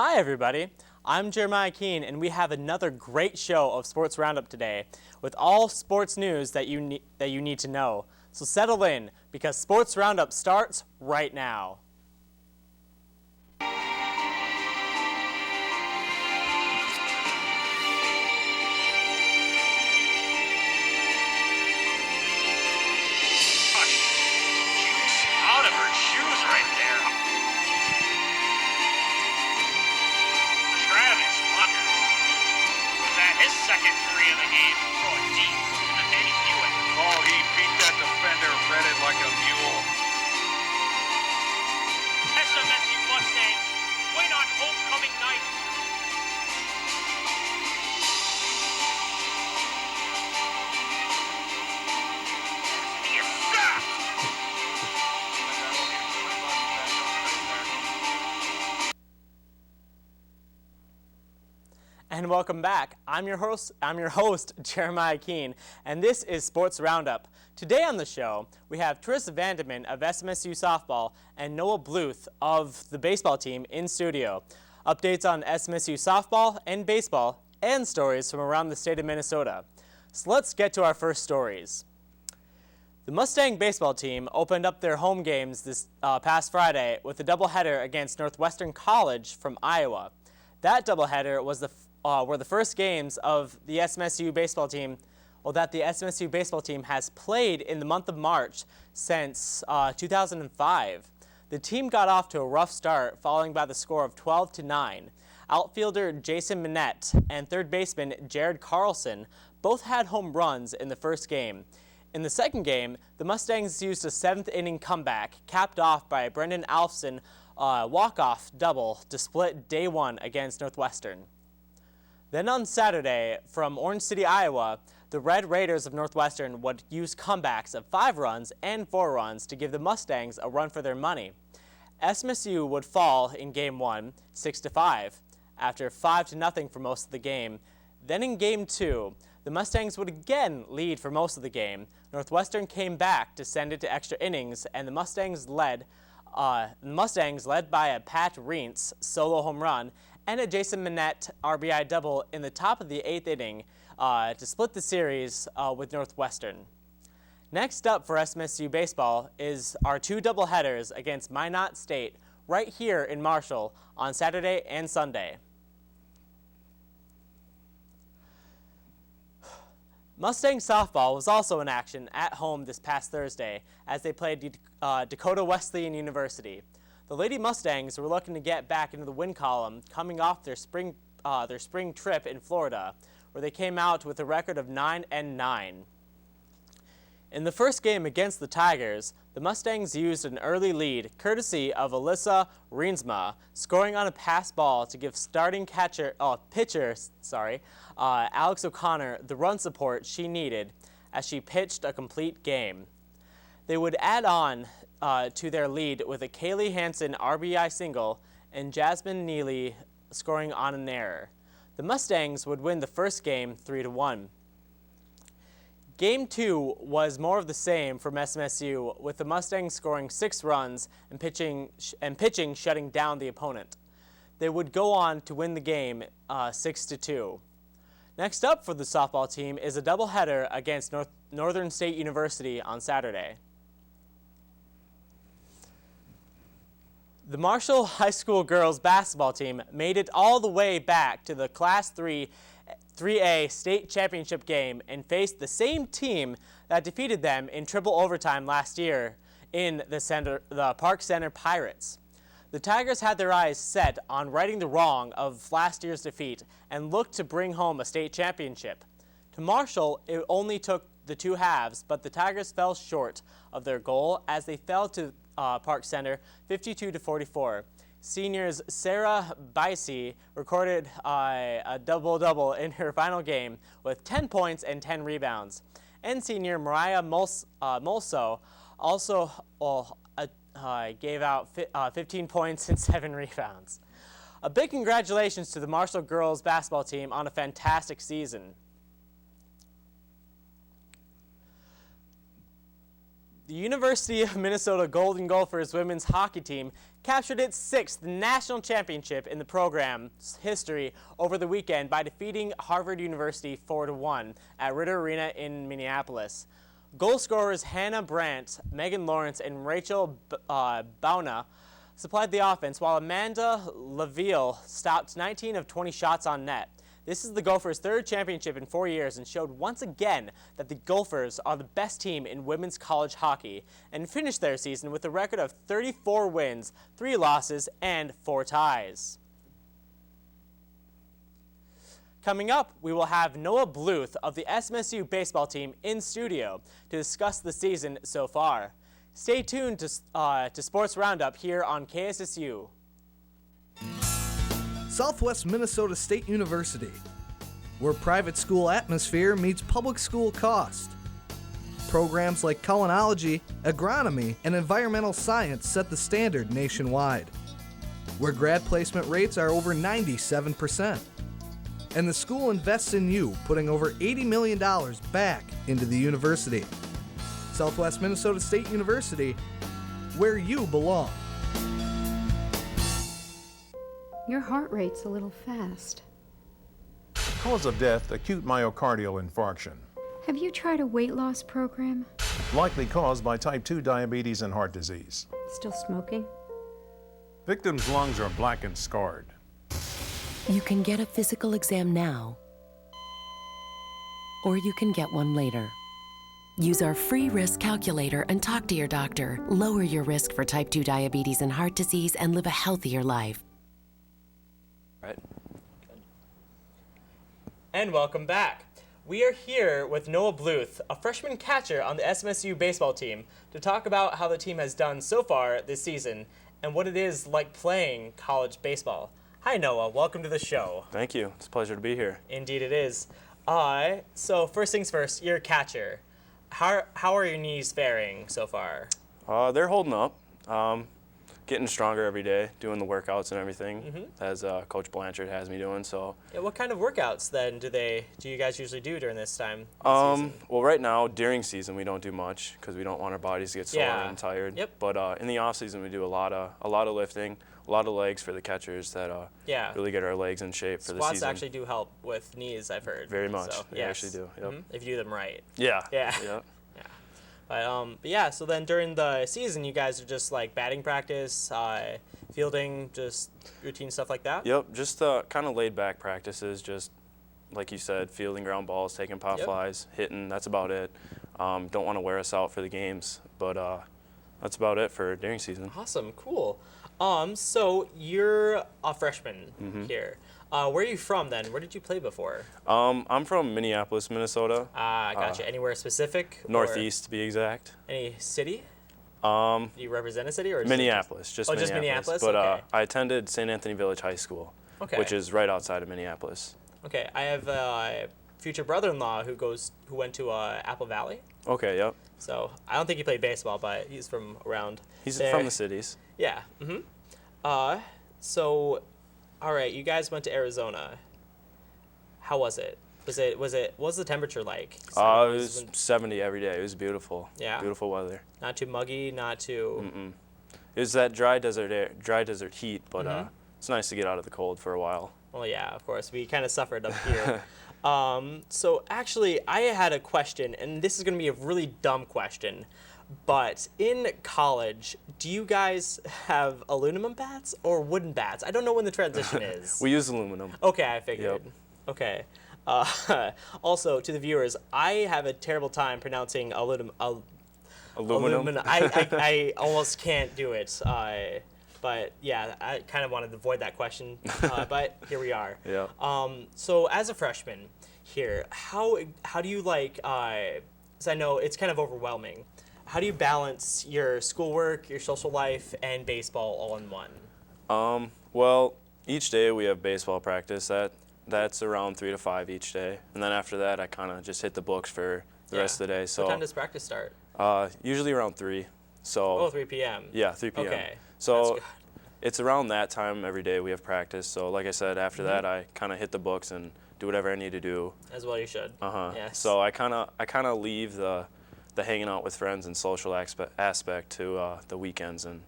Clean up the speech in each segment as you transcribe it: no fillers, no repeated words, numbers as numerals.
Hi everybody, I'm Jeremiah Kiehn and we have another great show of Sports Roundup today with all sports news that you need to know. So settle in because Sports Roundup starts right now. Second three of the game, throw it deep into Eddie Hewitt. Oh, he beat that defender, read it like a mule. SMSU Mustangs win on homecoming night. He is sacked. And welcome back. I'm your host, Jeremiah Kiehn, and this is Sports Roundup. Today on the show, we have Tris Vandemann of SMSU Softball and Noah Bluth of the baseball team in studio. Updates on SMSU Softball and baseball, and stories from around the state of Minnesota. So let's get to our first stories. The Mustang baseball team opened up their home games this past Friday with a doubleheader against Northwestern College from Iowa. That doubleheader was were the first games of the SMSU baseball team, that the SMSU baseball team has played in the month of March since 2005. The team got off to a rough start, falling by the score of 12-9. Outfielder Jason Minette and third baseman Jared Carlson both had home runs in the first game. In the second game, the Mustangs used a seventh-inning comeback, capped off by a Brendan Alfson walk-off double to split day one against Northwestern. Then on Saturday, from Orange City, Iowa, the Red Raiders of Northwestern would use comebacks of 5 runs and 4 runs to give the Mustangs a run for their money. SMSU would fall in Game 1, 6-5, after 5-0 for most of the game. Then in Game 2, the Mustangs would again lead for most of the game. Northwestern came back to send it to extra innings, and the Mustangs led by a Pat Reentz solo home run and a Jason Minette RBI double in the top of the 8th inning to split the series with Northwestern. Next up for SMSU baseball is our 2 doubleheaders against Minot State right here in Marshall on Saturday and Sunday. Mustang softball was also in action at home this past Thursday as they played Dakota Wesleyan University. The Lady Mustangs were looking to get back into the win column coming off their spring trip in Florida, where they came out with a record of 9-9. In the first game against the Tigers, the Mustangs used an early lead courtesy of Alyssa Riensma, scoring on a pass ball to give starting pitcher Alex O'Connor the run support she needed as she pitched a complete game. They would add on to their lead with a Kaylee Hansen RBI single and Jasmine Neely scoring on an error. The Mustangs would win the first game 3-1. Game 2 was more of the same from SMSU, with the Mustangs scoring 6 runs and pitching shutting down the opponent. They would go on to win the game 6-2. Next up for the softball team is a doubleheader against Northern State University on Saturday. The Marshall High School girls basketball team made it all the way back to the Class 3A state championship game and faced the same team that defeated them in triple overtime last year in the Park Center Pirates. The Tigers had their eyes set on righting the wrong of last year's defeat and looked to bring home a state championship. To Marshall, it only took the 2 halves, but the Tigers fell short of their goal as they fell to Park Center 52-44. Seniors Sarah Bicey recorded a double-double in her final game with 10 points and 10 rebounds. And senior Mariah Molso also gave out 15 points and 7 rebounds. A big congratulations to the Marshall girls basketball team on a fantastic season. The University of Minnesota Golden Gophers women's hockey team captured its 6th national championship in the program's history over the weekend by defeating Harvard University 4-1 at Ritter Arena in Minneapolis. Goal scorers Hannah Brandt, Megan Lawrence, and Rachel Bauna supplied the offense, while Amanda Laville stopped 19 of 20 shots on net. This is the Gophers' 3rd championship in 4 years and showed once again that the Gophers are the best team in women's college hockey and finished their season with a record of 34 wins, 3 losses, and 4 ties. Coming up, we will have Noah Bluth of the SMSU Baseball team in studio to discuss the season so far. Stay tuned to Sports Roundup here on KSSU. Southwest Minnesota State University, where private school atmosphere meets public school cost. Programs like culinology, agronomy, and environmental science set the standard nationwide, where grad placement rates are over 97%. And the school invests in you, putting over $80 million back into the university. Southwest Minnesota State University, where you belong. Your heart rate's a little fast. Cause of death, acute myocardial infarction. Have you tried a weight loss program? Likely caused by type 2 diabetes and heart disease. Still smoking? Victim's lungs are black and scarred. You can get a physical exam now, or you can get one later. Use our free risk calculator and talk to your doctor. Lower your risk for type 2 diabetes and heart disease and live a healthier life. Right. And welcome back. We are here with Noah Bluth, a freshman catcher on the SMSU baseball team, to talk about how the team has done so far this season and what it is like playing college baseball. Hi, Noah. Welcome to the show. Thank you. It's a pleasure to be here. Indeed it is. So first things first, you're a catcher. How are your knees faring so far? They're holding up. Getting stronger every day, doing the workouts and everything, as Coach Blanchard has me doing. So. Yeah, what kind of workouts then do you guys usually do during this time? Well, right now during season we don't do much because we don't want our bodies to get sore and tired. Yep. But in the off season we do a lot of lifting, a lot of legs for the catchers that really get our legs in shape for the season. Squats actually do help with knees, I've heard. Very much. So, They actually do. Yep. If you do them right. Yeah. Yeah. Yep. But yeah, so then during the season, you guys are just like batting practice, fielding, just routine stuff like that? Yep, just kind of laid back practices, just like you said, fielding ground balls, taking pop flies, hitting, that's about it. Don't want to wear us out for the games, but that's about it for during season. Awesome, cool. So you're a freshman here. Where are you from then? Where did you play before? I'm from Minneapolis, Minnesota. Gotcha. Anywhere specific? Northeast, to be exact. Any city? Do you represent a city or Minneapolis? Just Minneapolis. Just Minneapolis. But okay. I attended St. Anthony Village High School, which is right outside of Minneapolis. Okay, I have a future brother-in-law who went to Apple Valley. Okay. Yep. So I don't think he played baseball, but he's from around. He's there. from the cities. Yeah. So. All right, you guys went to Arizona. How was it? What was the temperature like? It was 70 every day. It was beautiful. Yeah. Beautiful weather. Not too muggy, not too. It was that dry desert heat, but it's nice to get out of the cold for a while. Well, yeah, of course. We kind of suffered up here. So actually, I had a question, and this is going to be a really dumb question. But in college, do you guys have aluminum bats or wooden bats? I don't know when the transition is. We use aluminum. Okay, I figured. Yep. Okay. Also, to the viewers, I have a terrible time pronouncing aluminum. I almost can't do it. But yeah, I kind of wanted to avoid that question. But here we are. Yeah. So as a freshman here, how do you like? Because I know it's kind of overwhelming. How do you balance your schoolwork, your social life, and baseball all in one? Well, each day we have baseball practice. That's around 3 to 5 each day, and then after that, I kind of just hit the books for the rest of the day. So. What time does practice start? Usually around 3. So. 3 p.m. Yeah, 3 p.m. Okay. So it's around that time every day we have practice. So like I said, after that, I kind of hit the books and do whatever I need to do. As well you should. Uh-huh. Yes. So I kind of leave the the hanging out with friends and social aspect to the weekends, and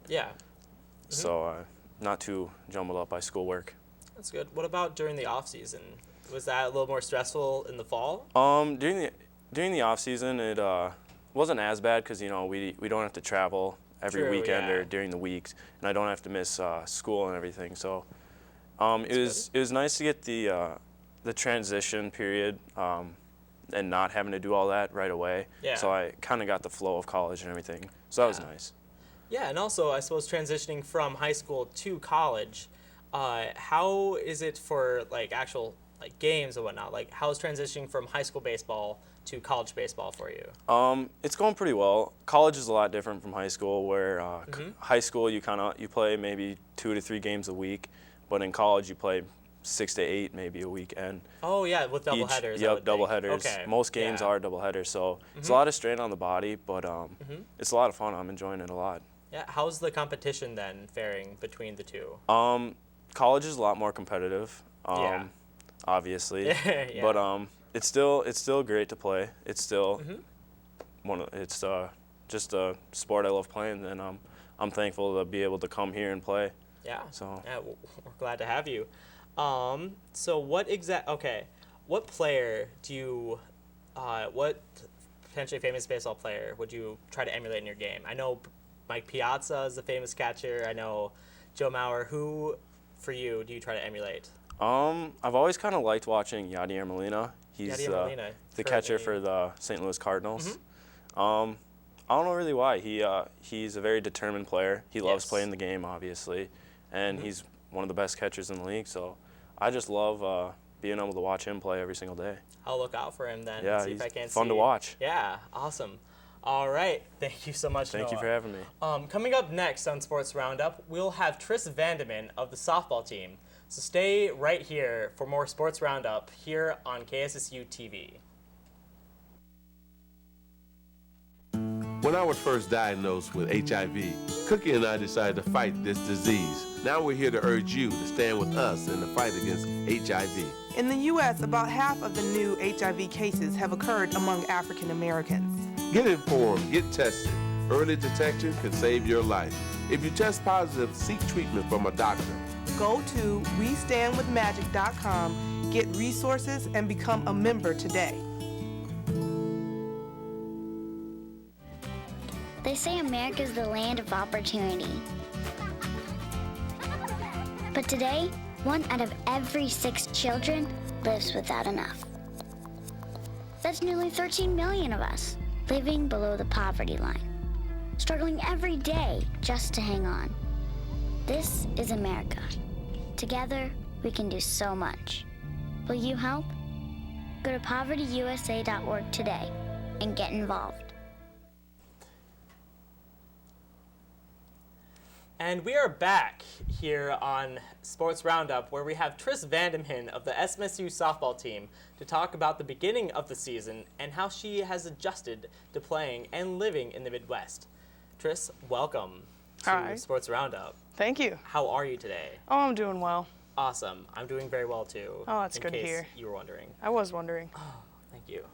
so not too jumbled up by schoolwork. That's good. What about during the off season? Was that a little more stressful in the fall? During the off season, it wasn't as bad because we don't have to travel every weekend or during the weeks, and I don't have to miss school and everything. So it was nice to get the transition period and not having to do all that right away. Yeah. So I kind of got the flow of college and everything. So that was nice. Yeah, and also I suppose transitioning from high school to college, how is it for actual games and whatnot? How is transitioning from high school baseball to college baseball for you? It's going pretty well. College is a lot different from high school, where high school you play maybe 2 to 3 games a week, but in college you play 6 to 8 maybe a weekend. Oh yeah, with doubleheaders. Yep, doubleheaders. Okay. Most games are doubleheaders, so it's a lot of strain on the body, but it's a lot of fun. I'm enjoying it a lot. Yeah, how's the competition then faring between the two? College is a lot more competitive. Obviously, but it's still great to play. It's still it's just a sport I love playing, and I'm thankful to be able to come here and play. Yeah. So we're glad to have you. So what player do you, what potentially famous baseball player would you try to emulate in your game? I know Mike Piazza is a famous catcher. I know Joe Mauer. Who, for you, do you try to emulate? I've always kind of liked watching Yadier Molina. He's the catcher for the St. Louis Cardinals. I don't know really why. He's a very determined player. He loves playing the game, obviously, and he's one of the best catchers in the league. So I just love being able to watch him play every single day. I'll look out for him then. Yeah, see if I can fun to watch. Yeah, awesome. All right, thank you so much, Noah. Thank you for having me. Coming up next on Sports Roundup, we'll have Tris Vandemann of the softball team. So stay right here for more Sports Roundup here on KSSU TV. When I was first diagnosed with HIV, Cookie and I decided to fight this disease. Now we're here to urge you to stand with us in the fight against HIV. In the U.S., about half of the new HIV cases have occurred among African Americans. Get informed, get tested. Early detection can save your life. If you test positive, seek treatment from a doctor. Go to WeStandWithMagic.com, get resources, and become a member today. They say America's the land of opportunity. But today, 1 out of every 6 children lives without enough. That's nearly 13 million of us living below the poverty line, struggling every day just to hang on. This is America. Together, we can do so much. Will you help? Go to povertyusa.org today and get involved. And we are back here on Sports Roundup, where we have Tris Vandemann of the SMSU Softball team to talk about the beginning of the season and how she has adjusted to playing and living in the Midwest. Tris, welcome to Sports Roundup. Thank you. How are you today? Oh, I'm doing well. Awesome. I'm doing very well, too. Oh, that's good to hear. You were wondering. I was wondering. Oh, thank you.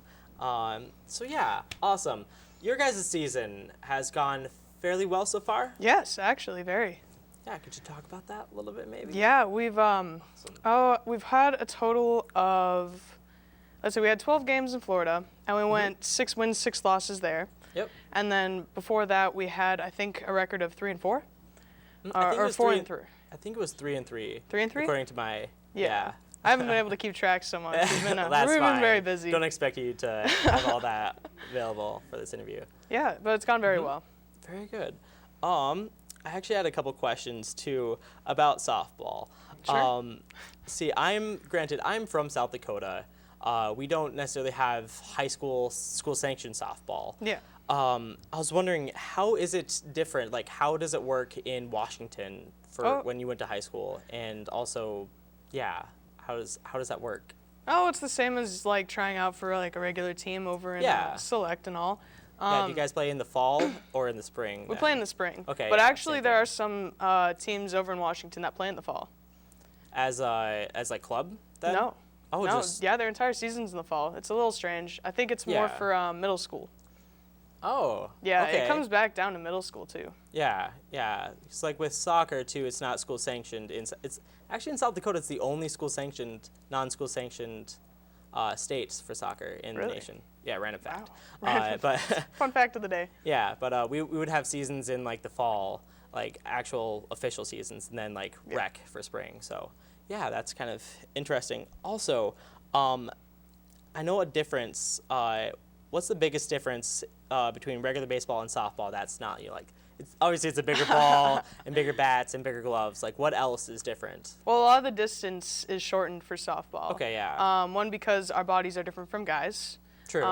So, yeah, awesome. Your guys' season has gone fairly well so far? Yes, actually, very. Yeah, could you talk about that a little bit, maybe? Yeah, we've had a total of, let's see, we had 12 games in Florida, and we went 6 wins, 6 losses there. Yep. And then before that, we had, I think, a record of 3-4, or 4-3. I think it was 3-3. 3-3? According to my I haven't been able to keep track so much. We've been very busy. Don't expect you to have all that available for this interview. Yeah, but it's gone very well. Very good. I actually had a couple questions too about softball. Sure. See, I'm from South Dakota. We don't necessarily have high school sanctioned softball. Yeah. I was wondering, how is it different? Like, how does it work in Washington for when you went to high school? And also, how does that work? Oh, it's the same as like trying out for like a regular team over in Select and all. Do you guys play in the fall or in the spring? We play in the spring. Okay. But actually, there are some teams over in Washington that play in the fall. As like club then? No. Oh, no. Yeah, their entire season's in the fall. It's a little strange. I think it's more for middle school. Oh. Yeah, okay. it comes back down to middle school too. Yeah. It's like with soccer too. It's not school sanctioned. It's actually in South Dakota. It's the only school sanctioned, non-school sanctioned states for soccer in the nation. Yeah, random fact. Wow. But fun fact of the day. Yeah, but we would have seasons in like the fall, like actual official seasons, and then like rec for spring. So yeah, that's kind of interesting. Also, I know a difference. What's the biggest difference between regular baseball and softball? That's not obviously it's a bigger ball and bigger bats and bigger gloves. Like, what else is different? Well, a lot of the distance is shortened for softball. Okay, yeah. One, because our bodies are different from guys. True.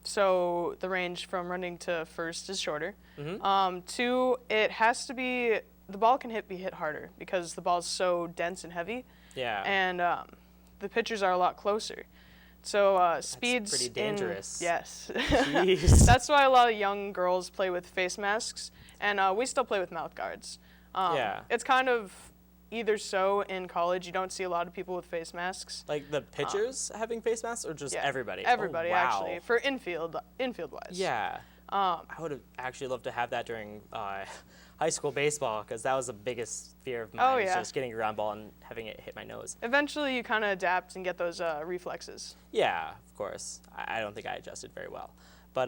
So the range from running to first is shorter. Mm-hmm. Two, it has to be, the ball can be hit harder because the ball's so dense and heavy. Yeah. And the pitchers are a lot closer. So speeds pretty dangerous. Yes. Jeez. That's why a lot of young girls play with face masks, and we still play with mouth guards. Yeah. It's kind of either so in college. You don't see a lot of people with face masks. Like the pitchers having face masks, or just everybody? Everybody, oh, wow. actually, for infield wise. Yeah. I would have actually loved to have that during high school baseball, because that was the biggest fear of mine, was just getting a ground ball and having it hit my nose. Eventually, you kind of adapt and get those reflexes. Yeah, of course. I don't think I adjusted very well. But,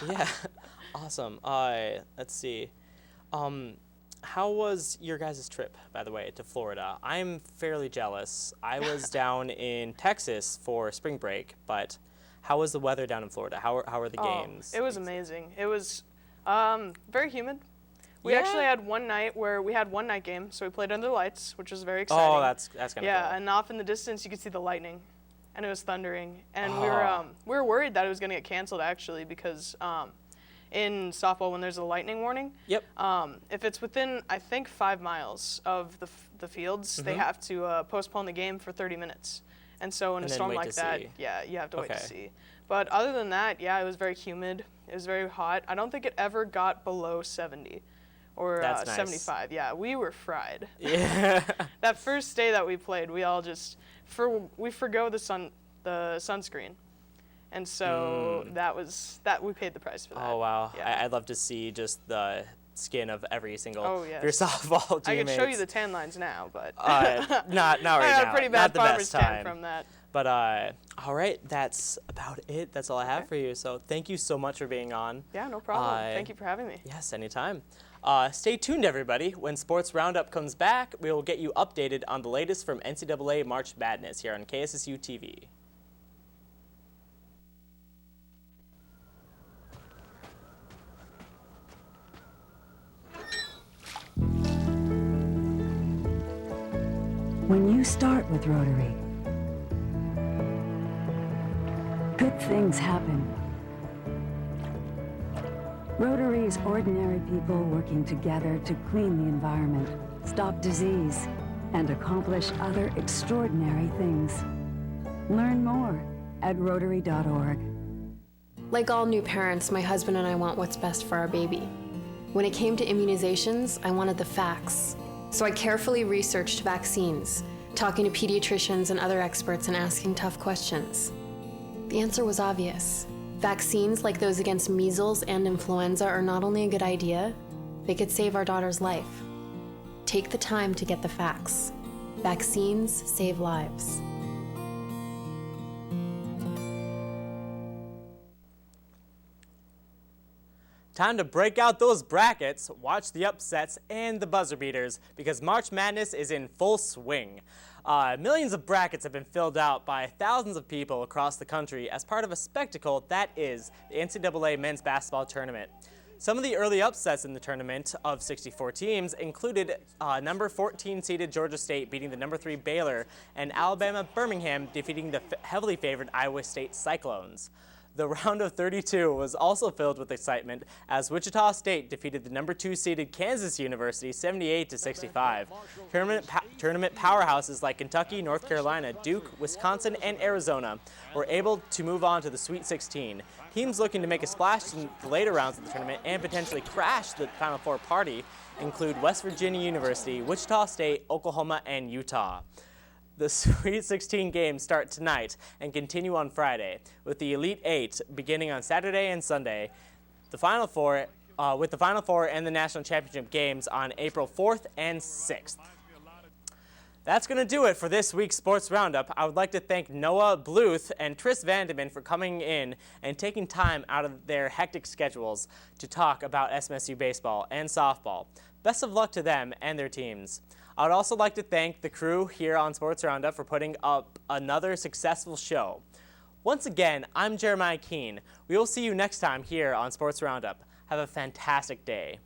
yeah, awesome. Let's see. How was your guys' trip, by the way, to Florida? I'm fairly jealous. I was down in Texas for spring break, but how was the weather down in Florida? How were the games? It was amazing. It was very humid. We actually had one night where we had one night game, so we played under the lights, which was very exciting. Oh, that's kind of cool. Yeah, and off in the distance you could see the lightning, and it was thundering. And we were worried that it was going to get canceled actually, because in softball when there's a lightning warning, if it's within I think 5 miles of the fields, they have to postpone the game for 30 minutes. And so in a storm like that, you have to wait to see. But other than that, it was very humid. It was very hot. I don't think it ever got below 70 or 75. Yeah, we were fried. Yeah. That first day that we played, we all just we forgo the sunscreen. And so that we paid the price for that. Oh wow. Yeah. I'd love to see just the skin of every single yes. your softball teammates. I could show you the tan lines now, but not right now. I had a pretty bad not the farmer's best tan time. from that. But all right, that's about it. That's all I have for you. So thank you so much for being on. Yeah, no problem. Thank you for having me. Yes, anytime. Stay tuned, everybody. When Sports Roundup comes back, we will get you updated on the latest from NCAA March Madness here on KSSU TV. When you start with Rotary, good things happen. Rotary is ordinary people working together to clean the environment, stop disease, and accomplish other extraordinary things. Learn more at Rotary.org. Like all new parents, my husband and I want what's best for our baby. When it came to immunizations, I wanted the facts. So I carefully researched vaccines, talking to pediatricians and other experts and asking tough questions. The answer was obvious. Vaccines like those against measles and influenza are not only a good idea, they could save our daughter's life. Take the time to get the facts. Vaccines save lives. Time to break out those brackets, watch the upsets and the buzzer beaters, because March Madness is in full swing. Millions of brackets have been filled out by thousands of people across the country as part of a spectacle that is the NCAA Men's Basketball Tournament. Some of the early upsets in the tournament of 64 teams included number 14 seeded Georgia State beating the number 3 Baylor, and Alabama Birmingham defeating the heavily favored Iowa State Cyclones. The round of 32 was also filled with excitement as Wichita State defeated the number 2 seeded Kansas University 78-65. Tournament powerhouses like Kentucky, North Carolina, Duke, Wisconsin, and Arizona were able to move on to the Sweet 16. Teams looking to make a splash in the later rounds of the tournament and potentially crash the Final Four party include West Virginia University, Wichita State, Oklahoma, and Utah. The Sweet 16 games start tonight and continue on Friday, with the Elite Eight beginning on Saturday and Sunday. The Final Four, with the Final Four and the National Championship games on April 4th and 6th. That's going to do it for this week's Sports Roundup. I would like to thank Noah, Bluth, and Tris Vandemann for coming in and taking time out of their hectic schedules to talk about SMSU baseball and softball. Best of luck to them and their teams. I would also like to thank the crew here on Sports Roundup for putting up another successful show. Once again, I'm Jeremiah Kiehn. We will see you next time here on Sports Roundup. Have a fantastic day.